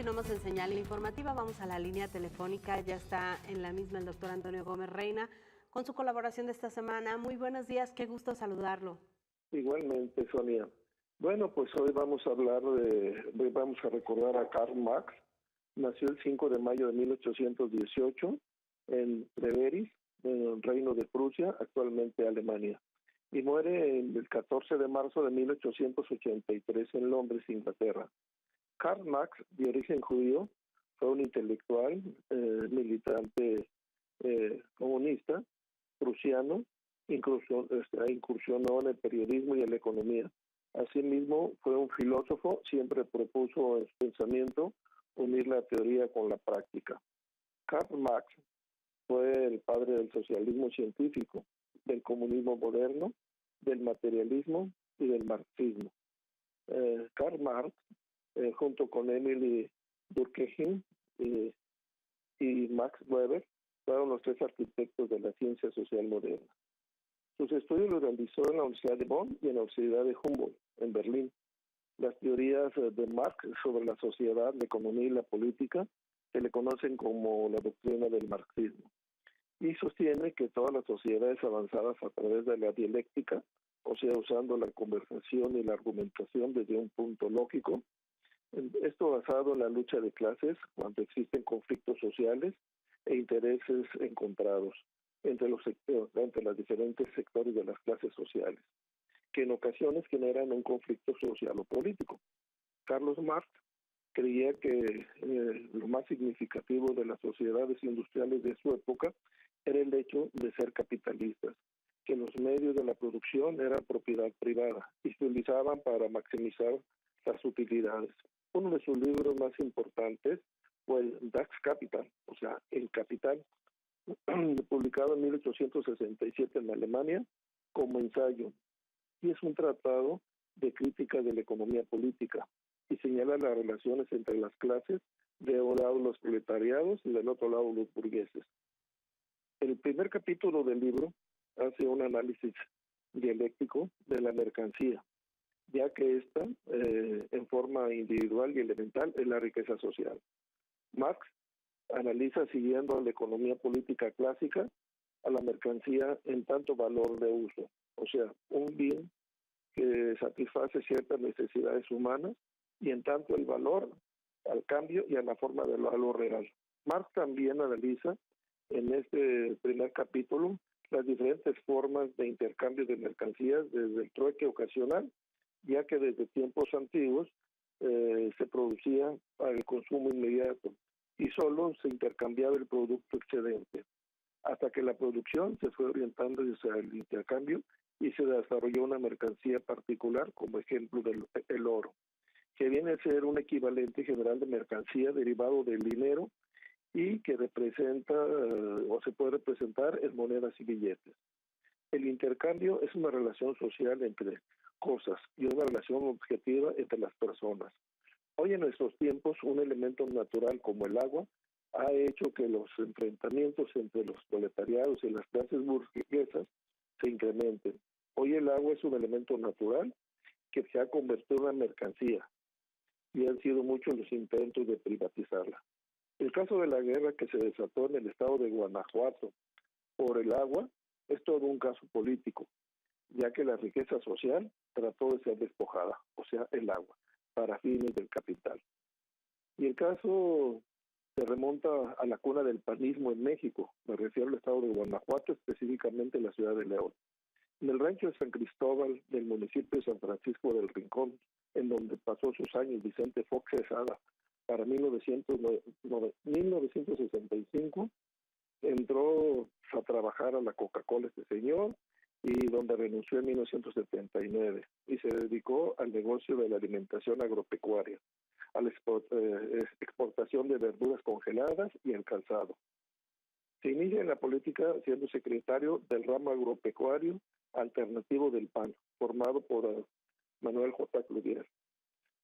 Continuamos en Señal Informativa, vamos a la línea telefónica, ya está en la misma el doctor Antonio Gómez Reina con su colaboración de esta semana. Muy buenos días, qué gusto saludarlo. Igualmente, Sonia. Bueno, pues hoy vamos a recordar a Karl Marx. Nació el 5 de mayo de 1818 en Treveris, en el Reino de Prusia, actualmente Alemania. Y muere el 14 de marzo de 1883 en Londres, Inglaterra. Karl Marx, de origen judío, fue un intelectual, militante comunista, prusiano, incursionó en el periodismo y en la economía. Asimismo, fue un filósofo, siempre propuso en su pensamiento unir la teoría con la práctica. Karl Marx fue el padre del socialismo científico, del comunismo moderno, del materialismo y del marxismo. Karl Marx, junto con Emily Durkheim y Max Weber, fueron los tres arquitectos de la ciencia social moderna. Sus estudios los realizó en la Universidad de Bonn y en la Universidad de Humboldt, en Berlín. Las teorías de Marx sobre la sociedad, la economía y la política se le conocen como la doctrina del marxismo. Y sostiene que todas las sociedades avanzadas a través de la dialéctica, o sea, usando la conversación y la argumentación desde un punto lógico, esto basado en la lucha de clases cuando existen conflictos sociales e intereses encontrados entre los diferentes sectores de las clases sociales, que en ocasiones generan un conflicto social o político. Carlos Marx creía que lo más significativo de las sociedades industriales de su época era el hecho de ser capitalistas, que los medios de la producción eran propiedad privada y se utilizaban para maximizar las utilidades. Uno de sus libros más importantes fue el Das Kapital, o sea, El Capital, publicado en 1867 en Alemania como ensayo, y es un tratado de crítica de la economía política y señala las relaciones entre las clases, de un lado los proletariados y del otro lado los burgueses. El primer capítulo del libro hace un análisis dialéctico de la mercancía, ya que esta, en forma individual y elemental, es la riqueza social. Marx analiza, siguiendo la economía política clásica, a la mercancía en tanto valor de uso, o sea, un bien que satisface ciertas necesidades humanas, y en tanto el valor al cambio y a la forma del valor real. Marx también analiza en este primer capítulo las diferentes formas de intercambio de mercancías, desde el trueque ocasional, ya que desde tiempos antiguos se producía para el consumo inmediato y solo se intercambiaba el producto excedente, hasta que la producción se fue orientando hacia el intercambio y se desarrolló una mercancía particular, como ejemplo el oro, que viene a ser un equivalente general de mercancía derivado del dinero y que representa o se puede representar en monedas y billetes. El intercambio es una relación social entre cosas y una relación objetiva entre las personas. Hoy en nuestros tiempos, un elemento natural como el agua ha hecho que los enfrentamientos entre los proletariados y las clases burguesas se incrementen. Hoy el agua es un elemento natural que se ha convertido en una mercancía y han sido muchos los intentos de privatizarla. El caso de la guerra que se desató en el estado de Guanajuato por el agua es todo un caso político, ya que la riqueza social trató de ser despojada, o sea, el agua, para fines del capital. Y el caso se remonta a la cuna del panismo en México, me refiero al estado de Guanajuato, específicamente la ciudad de León. En el rancho de San Cristóbal del municipio de San Francisco del Rincón, en donde pasó sus años Vicente Fox Quesada, para 1965, entró a trabajar a la Coca-Cola este señor, y donde renunció en 1979 y se dedicó al negocio de la alimentación agropecuaria, a la exportación de verduras congeladas y el calzado. Se inicia en la política siendo secretario del ramo agropecuario alternativo del PAN, formado por Manuel J. Cludier.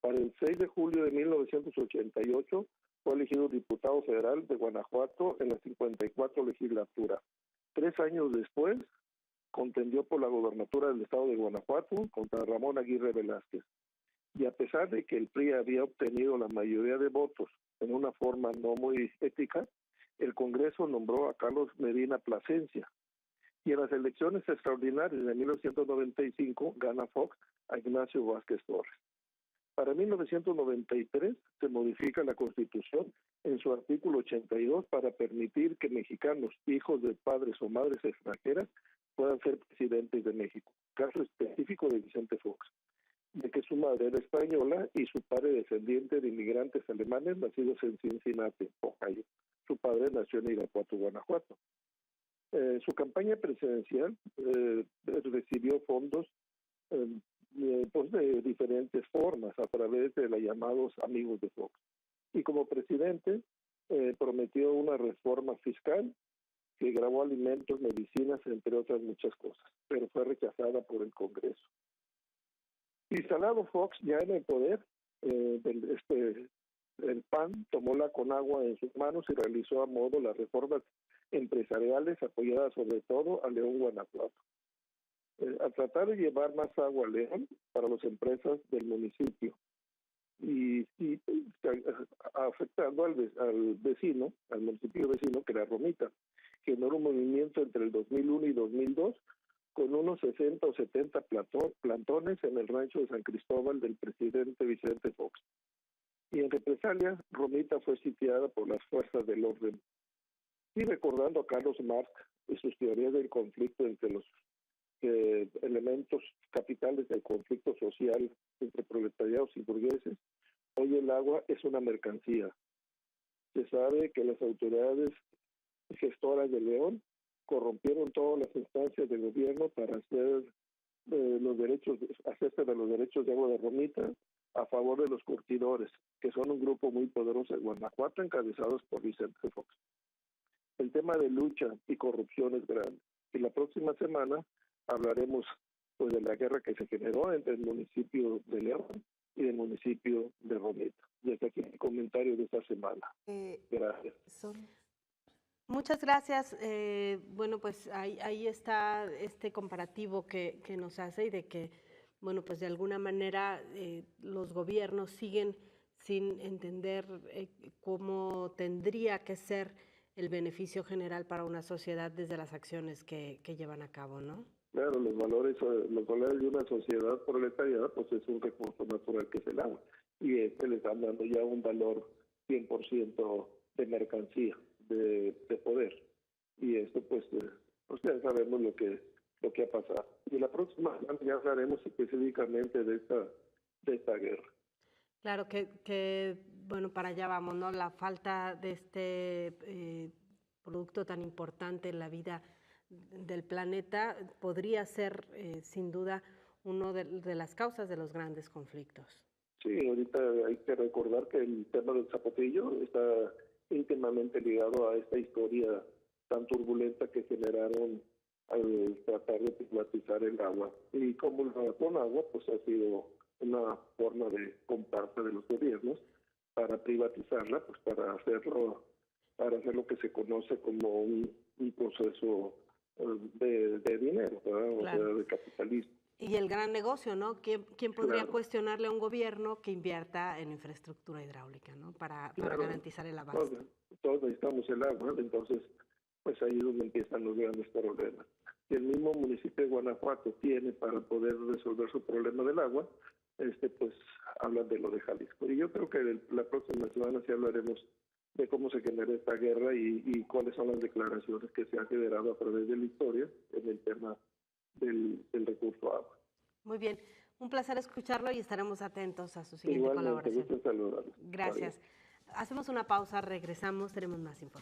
Para el 6 de julio de 1988 fue elegido diputado federal de Guanajuato en la 54 legislatura. 3 años después, contendió por la gobernatura del estado de Guanajuato contra Ramón Aguirre Velázquez. Y a pesar de que el PRI había obtenido la mayoría de votos en una forma no muy ética, el Congreso nombró a Carlos Medina Plasencia. Y en las elecciones extraordinarias de 1995 gana Fox a Ignacio Vázquez Torres. Para 1993 se modifica la Constitución en su artículo 82 para permitir que mexicanos, hijos de padres o madres extranjeras, puedan ser presidentes de México. Caso específico de Vicente Fox, de que su madre era española y su padre descendiente de inmigrantes alemanes nacidos en Cincinnati, Ohio. Su padre nació en Irapuato, Guanajuato. Su campaña presidencial recibió fondos pues de diferentes formas a través de los llamados amigos de Fox. Y como presidente prometió una reforma fiscal que grabó alimentos, medicinas, entre otras muchas cosas, pero fue rechazada por el Congreso. Instalado Fox ya en el poder, el PAN tomó la Conagua en sus manos y realizó a modo las reformas empresariales apoyadas sobre todo a León, Guanajuato. Al tratar de llevar más agua a León para las empresas del municipio y afectando al vecino, al municipio vecino que era Romita, generó un movimiento entre el 2001 y 2002 con unos 60 o 70 plantones en el rancho de San Cristóbal del presidente Vicente Fox. Y en represalia, Romita fue sitiada por las fuerzas del orden. Y recordando a Carlos Marx y sus teorías del conflicto entre los elementos capitales del conflicto social entre proletariados y burgueses, hoy el agua es una mercancía. Se sabe que las autoridades gestoras de León corrompieron todas las instancias del gobierno para hacerse de los derechos de agua de Romita a favor de los curtidores, que son un grupo muy poderoso de Guanajuato, encabezados por Vicente Fox. El tema de lucha y corrupción es grande. Y la próxima semana hablaremos pues de la guerra que se generó entre el municipio de León y el municipio de Romita. Desde aquí el comentario de esta semana. Gracias. Muchas gracias. Bueno, pues ahí está este comparativo que nos hace y de que, bueno, pues de alguna manera los gobiernos siguen sin entender cómo tendría que ser el beneficio general para una sociedad desde las acciones que llevan a cabo, ¿no? Claro, los valores de una sociedad proletariada, pues es un recurso natural que es el agua. Y le están dando ya un valor 100% de mercancía, de poder. Y esto, pues ya sabemos lo que ha pasado. Y la próxima semana ya hablaremos específicamente de esta guerra. Claro que bueno, para allá vamos, ¿no? La falta de este producto tan importante en la vida del planeta podría ser, sin duda, una de las causas de los grandes conflictos. Sí, ahorita hay que recordar que el tema del Zapotillo está íntimamente ligado a esta historia tan turbulenta que generaron al tratar de privatizar el agua. Y como con agua, pues ha sido una forma de comparsa de los gobiernos para privatizarla, pues para hacer lo que se conoce como un proceso de dinero, ¿verdad? Claro. O sea, de capitalismo. Y el gran negocio, ¿no? ¿Quién podría cuestionarle a un gobierno que invierta en infraestructura hidráulica, ¿no? Para garantizar el abasto. Todos necesitamos el agua, entonces pues ahí es donde empiezan los grandes problemas. Y el mismo municipio de Guanajuato tiene para poder resolver su problema del agua, pues hablan de lo de Jalisco. Y yo creo que la próxima semana sí hablaremos de cómo se genera esta guerra y cuáles son las declaraciones que se han generado a través de la historia en el tema del recurso agua. Muy bien, un placer escucharlo y estaremos atentos a su siguiente colaboración. Igualmente, gusto en saludarlos. Gracias. Adiós. Hacemos una pausa, regresamos, tenemos más información.